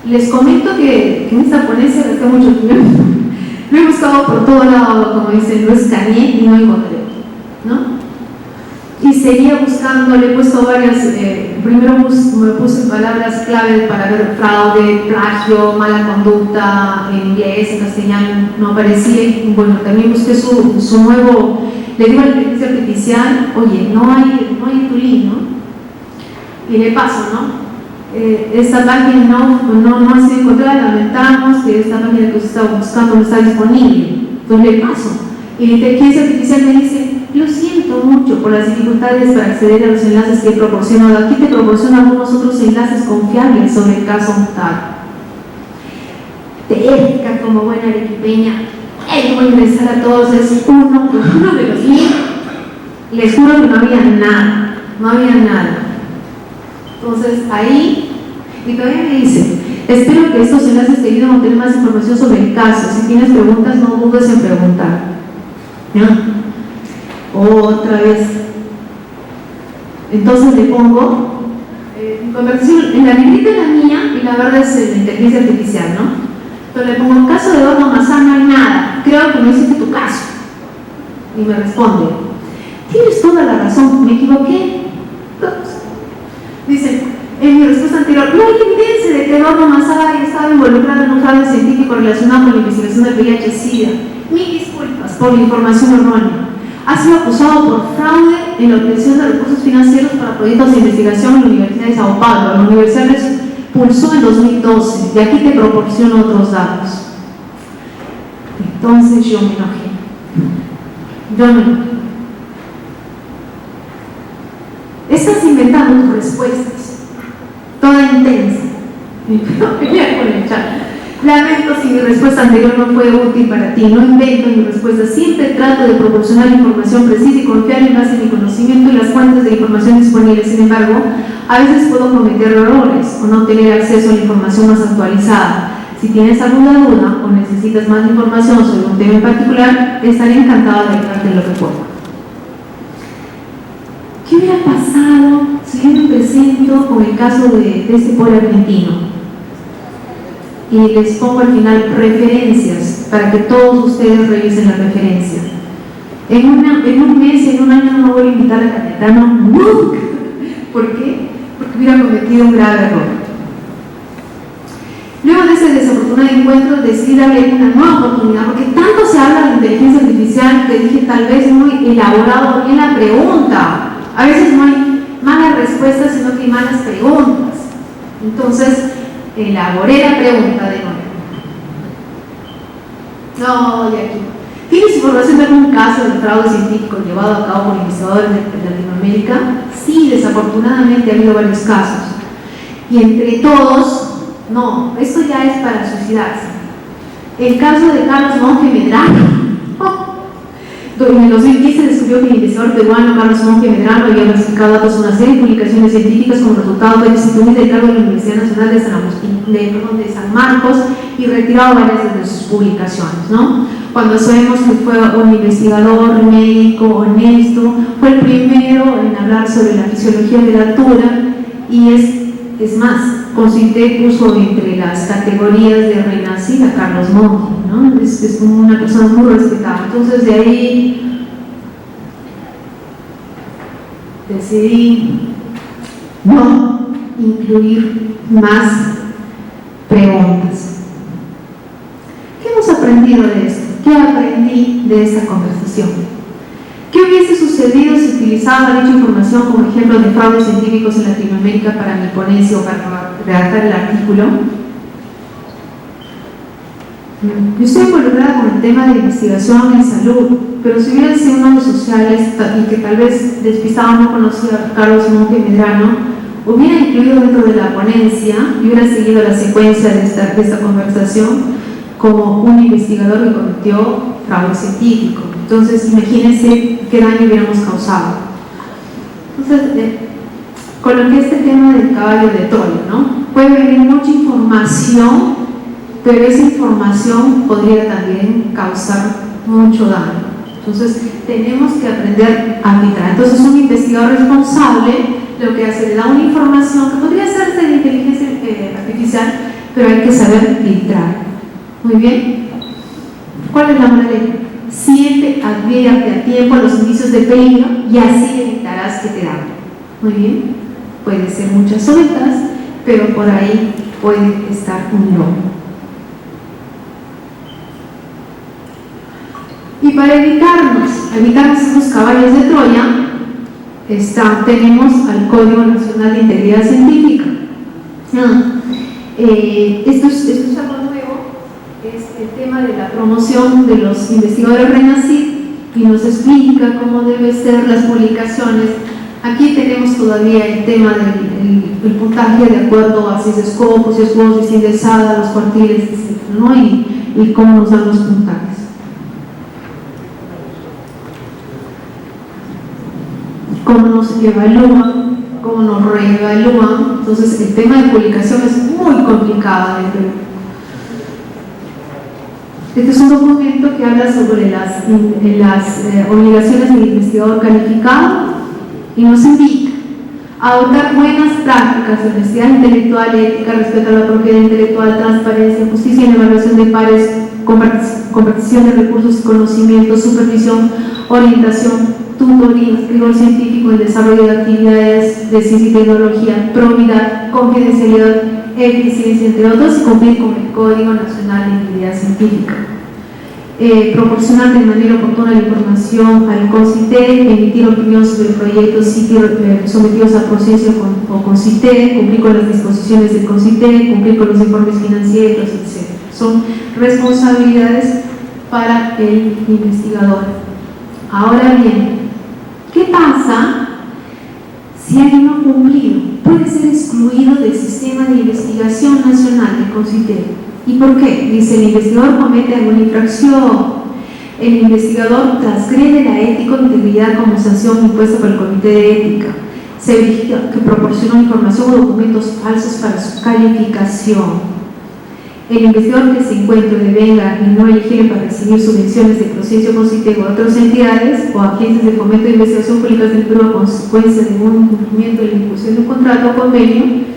Les comento que en esta ponencia gasté mucho tiempo. Lo he buscado por todo lado, como dicen, lo escaneé y no encontré, ¿no? Y seguía buscando, le he puesto varias, primero me puse palabras clave para ver fraude, plagio, mala conducta, en inglés, en castellano, no aparecía. Y bueno, también busqué su nuevo, le digo a la inteligencia artificial, oye, no hay tu link, ¿no? Y le paso, ¿no? Esta página no ha sido encontrada, lamentamos que esta página que usted estaba buscando no está disponible. Entonces le paso. Y la inteligencia artificial me dice, lo siento mucho por las dificultades para acceder a los enlaces que he proporcionado. Aquí te proporciono algunos otros enlaces confiables sobre el caso tal. Técnica como buena arequipeña, voy a ingresar a todos, es uno de los links. Les juro que no había nada. Entonces ahí, y todavía me dice, espero que estos enlaces te ayuden a obtener más información sobre el caso. Si tienes preguntas, no dudes en preguntar. ¿No? Otra vez. Entonces le pongo conversación en la libreta de la mía y la verdad es la inteligencia artificial, ¿no? Entonces le pongo caso de Eduardo Mazar, no hay nada, creo que no hiciste tu caso. Y me responde, tienes toda la razón, me equivoqué. Dice, en mi respuesta anterior, no hay evidencia de que Eduardo Mazar estaba involucrado en un fraude científico relacionado con la investigación del VIH-Sida. Mil disculpas por la información errónea. Ha sido acusado por fraude en la obtención de recursos financieros para proyectos de investigación en la Universidad de Sao Paulo. La universidad les pulsó en 2012 y aquí te proporciono otros datos. Entonces yo me enojé. Estás inventando tus respuestas, toda intensa. Y pelea con el chat. Lamento si mi respuesta anterior no fue útil para ti. No invento mi respuesta. Siempre trato de proporcionar información precisa y confiable en base a mi conocimiento y las fuentes de información disponibles. Sin embargo, a veces puedo cometer errores o no tener acceso a la información más actualizada. Si tienes alguna duda o necesitas más información sobre un tema en particular, estaré encantada de ayudarte en lo que pueda. ¿Qué hubiera pasado si yo me presento con el caso de este pobre argentino? Y les pongo al final referencias para que todos ustedes revisen las referencias. En un mes, en un año no me voy a invitar a Cayetano nunca. ¿Por qué? Porque hubiera cometido un grave error. Luego de ese desafortunado encuentro decidí darle una nueva oportunidad, porque tanto se habla de inteligencia artificial que dije tal vez muy elaborado bien la pregunta. A veces no hay malas respuestas, sino que hay malas preguntas. Entonces, elaboré la pregunta de nuevo. No, y aquí. ¿Tienes información de algún caso de fraude científico llevado a cabo por investigadores de Latinoamérica? Sí, desafortunadamente ha habido varios casos. Y entre todos, no, esto ya es para suicidarse. El caso de Carlos Monge Medrano. En el 2010 se descubrió que el investigador peruano Carlos Monge Medrano había verificado datos de una serie de publicaciones científicas como resultado de destituir del cargo de la Universidad Nacional de San Marcos y retirado varias de sus publicaciones, ¿no? Cuando sabemos que fue un investigador médico honesto, fue el primero en hablar sobre la fisiología de la altura y es más, CONCITEC puso entre las categorías de renacida a Carlos Monge, ¿no? Es una persona muy respetada. Entonces de ahí decidí no incluir más preguntas. ¿Qué hemos aprendido de esto? ¿Qué aprendí de esta conversación? ¿Qué hubiese sucedido si utilizaba dicha información como ejemplo de fraudes científicos en Latinoamérica para mi ponencia o para redactar el artículo? Yo estoy involucrada con el tema de investigación en salud, pero si hubiera sido uno de los sociales y que tal vez despistado no conocía a Carlos Monge Medrano, hubiera incluido dentro de la ponencia y hubiera seguido la secuencia de esta conversación como un investigador que cometió fraude científico. Entonces, imagínense qué daño hubiéramos causado. Entonces, coloqué este tema del caballo de Troya, ¿no? Puede venir mucha información, pero esa información podría también causar mucho daño. Entonces, tenemos que aprender a filtrar. Entonces, un investigador responsable lo que hace, le da una información que podría ser de inteligencia artificial, pero hay que saber filtrar. Muy bien. ¿Cuál es la moraleja? Siempre advierte a tiempo los indicios de peligro y así evitarás que te dañen. Muy bien. Puede ser muchas sueltas, pero por ahí puede estar un lobo. Y para evitar esos caballos de Troya, tenemos al Código Nacional de Integridad Científica. Esto es algo nuevo, es el tema de la promoción de los investigadores RENACID y nos explica cómo deben ser las publicaciones. Aquí tenemos todavía el tema del puntaje de acuerdo a si es Scopus, si es Scopus, si es SADA, los cuartiles, etc., ¿no? y cómo nos dan los puntajes. Cómo nos evalúan, cómo nos reevalúan. Entonces el tema de publicación es muy complicado en el Perú. Este es un documento que habla sobre las obligaciones del investigador calificado y nos invita a adoptar buenas prácticas de honestidad intelectual, ética, respeto a la propiedad intelectual, transparencia, justicia en la evaluación de pares, compartición de recursos y conocimientos, supervisión, orientación, tutoría, rigor científico, el desarrollo de actividades de ciencia y tecnología, probidad, confidencialidad, eficiencia, entre otros, y cumplir con el Código Nacional de Integridad Científica. Proporcionar de manera oportuna la información al CONCITEC, emitir opinión sobre proyectos sometidos a proceso o CONCITEC, cumplir con las disposiciones del CONCITEC, cumplir con los informes financieros, etc. Son responsabilidades para el investigador. Ahora bien, ¿qué pasa si alguien no ha cumplido? Puede ser excluido del sistema de investigación nacional del CONCITEC. ¿Y por qué? Dice, el investigador comete alguna infracción, el investigador transgrede la ética o integridad como sanción impuesta por el Comité de Ética, se verifica que proporcionó información o documentos falsos para su calificación. El investigador que se encuentre devenga y no elegible para recibir subvenciones de Proceso CONCITEC o otras entidades o agentes de fomento de investigación públicas del Perú a consecuencia de un incumplimiento de la ejecución de un contrato o convenio,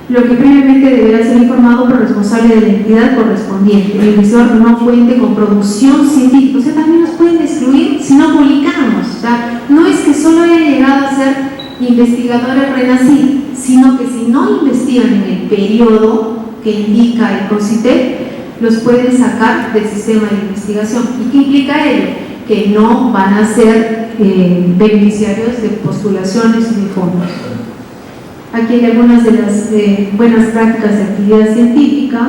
lo que previamente deberá ser informado por el responsable de la entidad correspondiente. El investigador no cuente con producción científica. O sea, también nos pueden excluir si no publicamos. O sea, no es que solo haya llegado a ser investigadores RENACID, sino que si no investigan en el periodo que indica el CONCITEC, los pueden sacar del sistema de investigación. ¿Y qué implica ello? Que no van a ser beneficiarios de postulaciones y de fondos. Aquí hay algunas de las buenas prácticas de actividad científica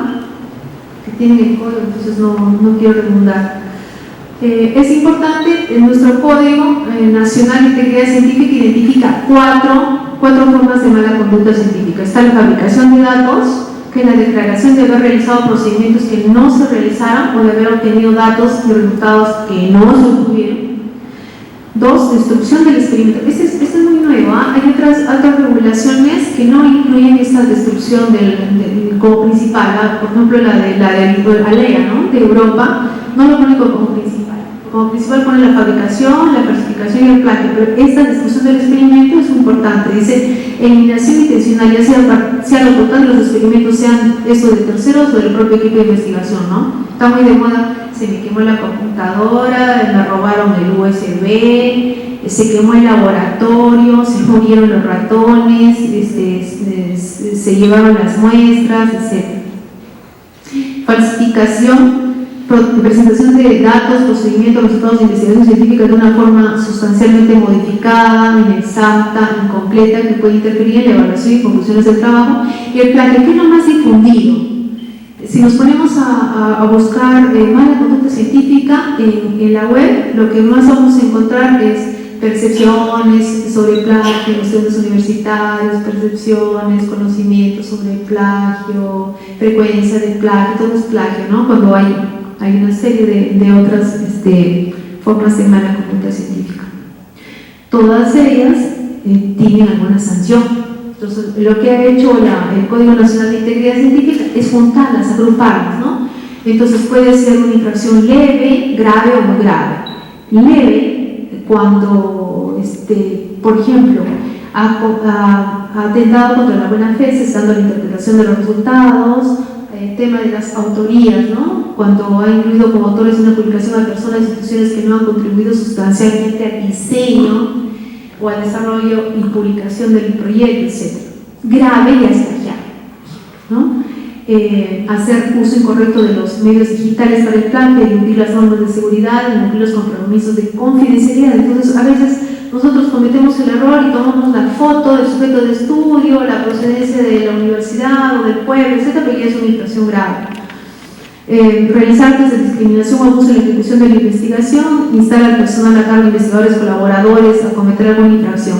que tienen el código, entonces no quiero redundar. Es importante, en nuestro Código Nacional de Integridad Científica identifica cuatro formas de mala conducta científica. Está la fabricación de datos, que es la declaración de haber realizado procedimientos que no se realizaron o de haber obtenido datos y resultados que no se obtuvieron. 2. Destrucción del experimento. Este es muy nuevo, ¿eh? Hay otras regulaciones que no incluyen esta destrucción como principal, ¿eh? Por ejemplo la de ALEA, ¿no? De Europa, no lo pone como principal. Como principal pone la fabricación, la falsificación y el plagio, pero esta destrucción del experimento es muy importante. Dice eliminación intencional, ya sea lo total de los experimentos, sean eso de terceros o del propio equipo de investigación, ¿no? Está muy de moda, se me quemó la computadora, me robaron el USB, se quemó el laboratorio, se murieron los ratones, se llevaron las muestras, etc. Falsificación, presentación de datos, procedimientos, resultados de investigación científica de una forma sustancialmente modificada, inexacta, incompleta, que puede interferir en la evaluación y conclusiones del trabajo. Y el plagio, que es lo más difundido. Si nos ponemos a buscar mala conducta científica en la web, lo que más vamos a encontrar es percepciones sobre plagio, estudios universitarios, percepciones, conocimientos sobre plagio, frecuencia de plagio, todo es plagio, ¿no? Cuando hay una serie de otras formas de mala conducta científica. Todas ellas tienen alguna sanción. Entonces, lo que ha hecho el Código Nacional de Integridad Científica es juntarlas, agruparlas, ¿no? Entonces puede ser una infracción leve, grave o muy grave. Leve, cuando, por ejemplo, ha atentado contra la buena fe, cesando la interpretación de los resultados, el tema de las autorías, ¿no? Cuando ha incluido como autores de una publicación a personas e instituciones que no han contribuido sustancialmente al diseño o al desarrollo y publicación del proyecto, etc. Grave ya es plagiar, ¿no? Hacer uso incorrecto de los medios digitales para el plagio, eludir las normas de seguridad, incumplir los compromisos de confidencialidad. Entonces, a veces nosotros cometemos el error y tomamos la foto del sujeto de estudio, la procedencia de la universidad o del pueblo, etc., pero ya es una infracción grave. Realizar actos de discriminación o abuso en la ejecución de la investigación, instar al personal a cargo, investigadores, colaboradores, a cometer alguna infracción.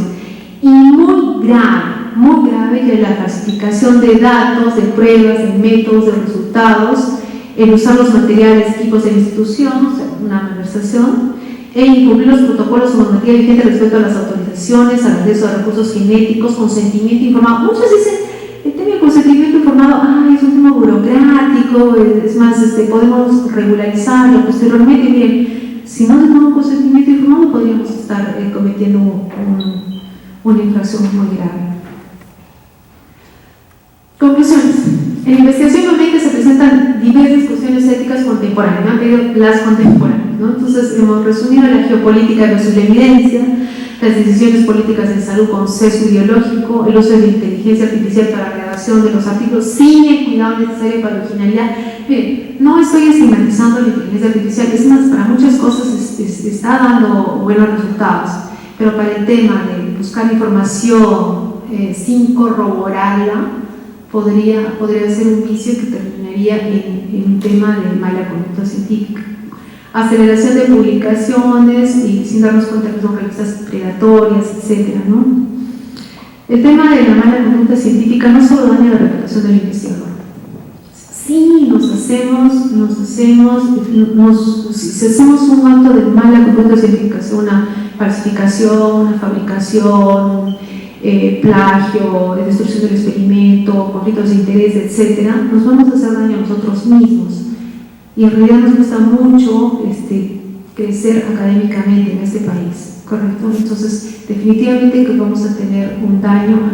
Y muy grave que la falsificación de datos, de pruebas, de métodos, de resultados, el usar los materiales, equipos de la institución, o sea, una malversación, e incumplir los protocolos o normativa vigente respecto a las autorizaciones, al acceso a recursos genéticos, consentimiento informado. Muchos dicen, el tema del consentimiento informado, es un tema burocrático, es más, podemos regularizarlo posteriormente. Bien, si no tenemos un consentimiento informado, podríamos estar cometiendo una infracción muy grave. Conclusiones. En la investigación normalmente se presentan diversas cuestiones éticas contemporáneas, ¿no? Pero las contemporáneas, ¿no? Entonces hemos resumido la geopolítica versus la evidencia, las decisiones políticas de salud con sesgo ideológico, el uso de la inteligencia artificial para la redacción de los artículos sin el cuidado necesario para la originalidad. Bien, no estoy estigmatizando la inteligencia artificial, es más, para muchas cosas está dando buenos resultados, pero para el tema de buscar información sin corroborarla, podría ser un vicio que terminaría en un tema de mala conducta científica. Aceleración de publicaciones y sin darnos cuenta que son revistas predatorias, etc., ¿no? El tema de la mala conducta científica no solo daña la reputación del investigador. Sí, si hacemos un acto de mala conducta científica, sea una falsificación, una fabricación, plagio, destrucción del experimento, conflictos de interés, etc., nos vamos a hacer daño a nosotros mismos. Y en realidad nos cuesta mucho crecer académicamente en este país, ¿correcto? Entonces, definitivamente que vamos a tener un daño a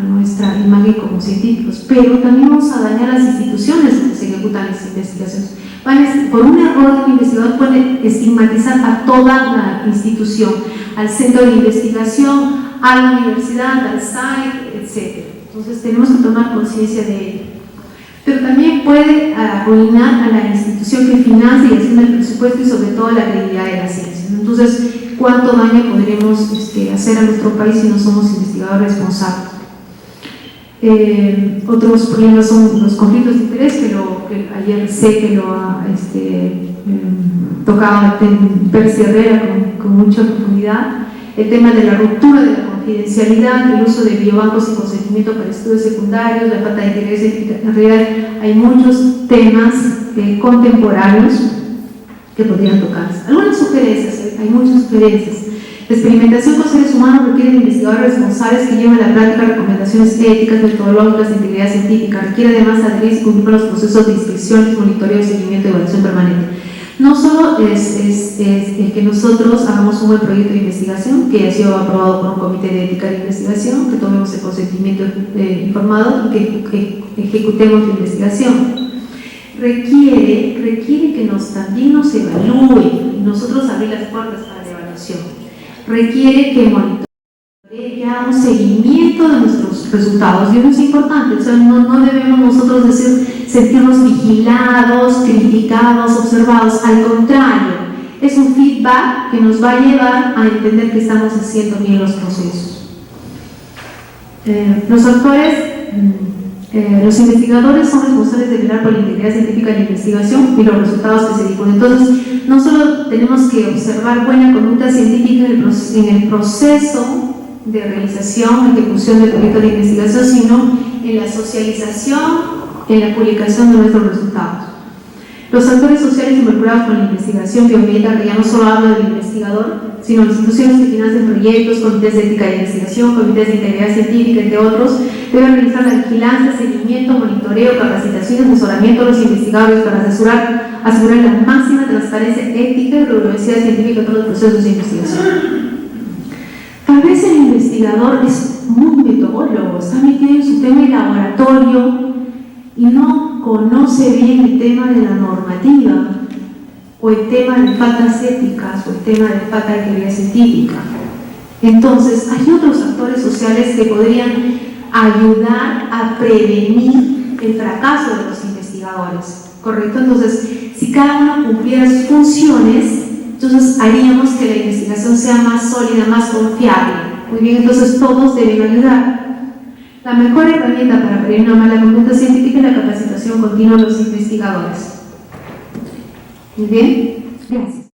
nuestra imagen como científicos, pero también vamos a dañar a las instituciones que se ejecutan las investigaciones. Por un error de un investigador puede estigmatizar a toda la institución, al centro de investigación, a la universidad, al site, etc. Entonces tenemos que tomar conciencia de ello. Pero también puede arruinar a la institución que financia y hacienda el presupuesto y sobre todo la credibilidad de la ciencia. Entonces, ¿cuánto daño podremos hacer a nuestro país si no somos investigadores responsables? Otros problemas son los conflictos de interés, que ayer sé que lo ha tocado Percy Herrera con mucha profundidad, el tema de la ruptura de la confidencialidad, el uso de biobancos sin consentimiento para estudios secundarios, la falta de integridad científica. En realidad hay muchos temas contemporáneos que podrían tocarse. Algunas sugerencias, hay muchas sugerencias. La experimentación con seres humanos requiere de investigadores responsables que lleven a la práctica recomendaciones éticas, metodológicas de integridad científica. Requiere además adherirse y cumplir con los procesos de inspección, monitoreo, seguimiento y evaluación permanente. No solo es que nosotros hagamos un buen proyecto de investigación que ha sido aprobado por un comité de ética de investigación, que tomemos el consentimiento informado y que ejecutemos la investigación. Requiere que también nos evalúen y nosotros abrir las puertas para la evaluación. Requiere que monitoreen, que hagamos seguimiento de nuestros resultados, y eso es importante. O sea, no debemos nosotros sentirnos vigilados, criticados, observados. Al contrario, es un feedback que nos va a llevar a entender que estamos haciendo bien los procesos. Los investigadores son responsables de velar por la integridad científica de la investigación y los resultados que se difunden. Entonces, no solo tenemos que observar buena conducta científica en el proceso de realización, ejecución del proyecto de investigación, sino en la socialización, en la publicación de nuestros resultados. Los actores sociales involucrados con la investigación biomédica, que ya no solo hablo del investigador, sino instituciones que financian proyectos, comités de ética de investigación, comités de integridad científica, entre otros, deben realizar la vigilancia, seguimiento, monitoreo, capacitación y asesoramiento a los investigadores para asegurar la máxima transparencia ética y rigurosidad científica en todos los procesos de investigación. Tal vez el investigador es muy metodólogo, está metido en su tema de laboratorio y no conoce bien el tema de la normativa, o el tema de faltas éticas, o el tema de falta de integridad científica. Entonces, hay otros actores sociales que podrían ayudar a prevenir el fracaso de los investigadores, ¿correcto? Entonces, si cada uno cumpliera sus funciones, entonces haríamos que la investigación sea más sólida, más confiable. Muy bien, entonces todos deben ayudar. La mejor herramienta para prevenir una mala conducta científica es la capacitación continua de los investigadores. Muy bien, gracias.